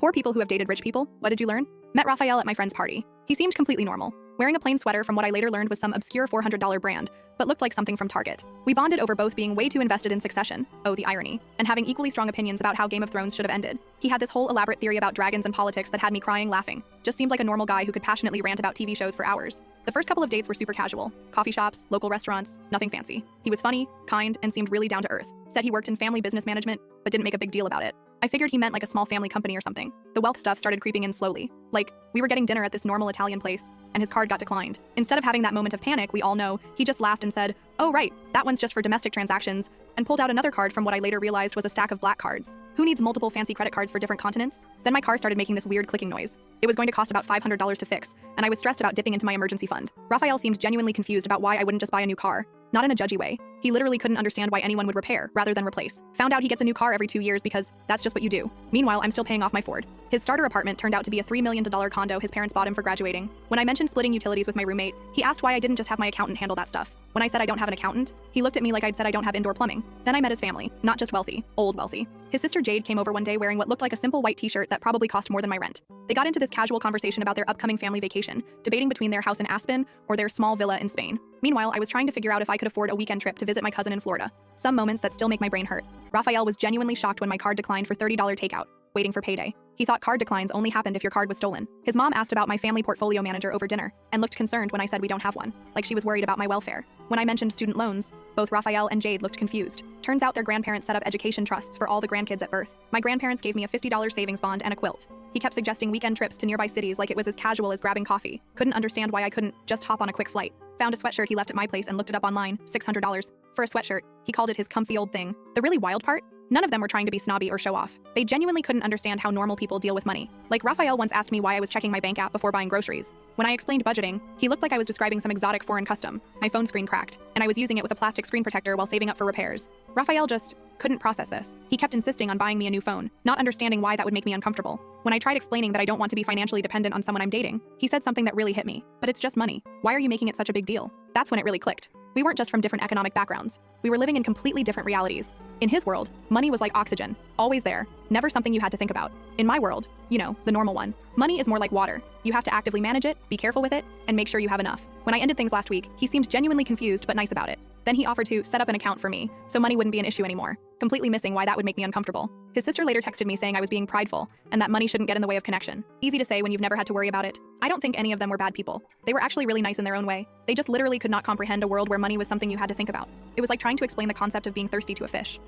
Poor people who have dated rich people, what did you learn? Met Raphael at my friend's party. He seemed completely normal, wearing a plain sweater from what I later learned was some obscure $400 brand, but looked like something from Target. We bonded over both being way too invested in Succession, oh the irony, and having equally strong opinions about how Game of Thrones should have ended. He had this whole elaborate theory about dragons and politics that had me crying laughing. Just seemed like a normal guy who could passionately rant about TV shows for hours. The first couple of dates were super casual. Coffee shops, local restaurants, nothing fancy. He was funny, kind, and seemed really down to earth. Said he worked in family business management, but didn't make a big deal about it. I figured he meant like a small family company or something. The wealth stuff started creeping in slowly. Like, we were getting dinner at this normal Italian place, and his card got declined. Instead of having that moment of panic we all know, he just laughed and said, "Oh right, that one's just for domestic transactions," and pulled out another card from what I later realized was a stack of black cards. Who needs multiple fancy credit cards for different continents? Then my car started making this weird clicking noise. It was going to cost about $500 to fix, and I was stressed about dipping into my emergency fund. Raphael seemed genuinely confused about why I wouldn't just buy a new car. Not in a judgy way. He literally couldn't understand why anyone would repair rather than replace. Found out he gets a new car every 2 years because that's just what you do. Meanwhile, I'm still paying off my Ford. His starter apartment turned out to be a $3 million condo his parents bought him for graduating. When I mentioned splitting utilities with my roommate, he asked why I didn't just have my accountant handle that stuff. When I said I don't have an accountant, he looked at me like I'd said I don't have indoor plumbing. Then I met his family, not just wealthy, old wealthy. His sister Jade came over one day wearing what looked like a simple white t-shirt that probably cost more than my rent. They got into this casual conversation about their upcoming family vacation, debating between their house in Aspen or their small villa in Spain. Meanwhile, I was trying to figure out if I could afford a weekend trip to visit my cousin in Florida. Some moments that still make my brain hurt. Raphael was genuinely shocked when my card declined for $30 takeout, waiting for payday. He thought card declines only happened if your card was stolen. His mom asked about my family portfolio manager over dinner and looked concerned when I said we don't have one, like she was worried about my welfare. When I mentioned student loans, both Raphael and Jade looked confused. Turns out their grandparents set up education trusts for all the grandkids at birth. My grandparents gave me a $50 savings bond and a quilt. He kept suggesting weekend trips to nearby cities like it was as casual as grabbing coffee. Couldn't understand why I couldn't just hop on a quick flight. Found a sweatshirt he left at my place and looked it up online, $600. For a sweatshirt, he called it his comfy old thing. The really wild part? None of them were trying to be snobby or show off. They genuinely couldn't understand how normal people deal with money. Like Raphael once asked me why I was checking my bank app before buying groceries. When I explained budgeting, he looked like I was describing some exotic foreign custom. My phone screen cracked, and I was using it with a plastic screen protector while saving up for repairs. Raphael just couldn't process this. He kept insisting on buying me a new phone, not understanding why that would make me uncomfortable. When I tried explaining that I don't want to be financially dependent on someone I'm dating, he said something that really hit me. But it's just money. Why are you making it such a big deal? That's when it really clicked. We weren't just from different economic backgrounds. We were living in completely different realities. In his world, money was like oxygen, always there, never something you had to think about. In my world, you know, the normal one, money is more like water. You have to actively manage it, be careful with it, and make sure you have enough. When I ended things last week, he seemed genuinely confused but nice about it. Then he offered to set up an account for me, so money wouldn't be an issue anymore, completely missing why that would make me uncomfortable. His sister later texted me saying I was being prideful, and that money shouldn't get in the way of connection. Easy to say when you've never had to worry about it. I don't think any of them were bad people. They were actually really nice in their own way. They just literally could not comprehend a world where money was something you had to think about. It was like trying to explain the concept of being thirsty to a fish.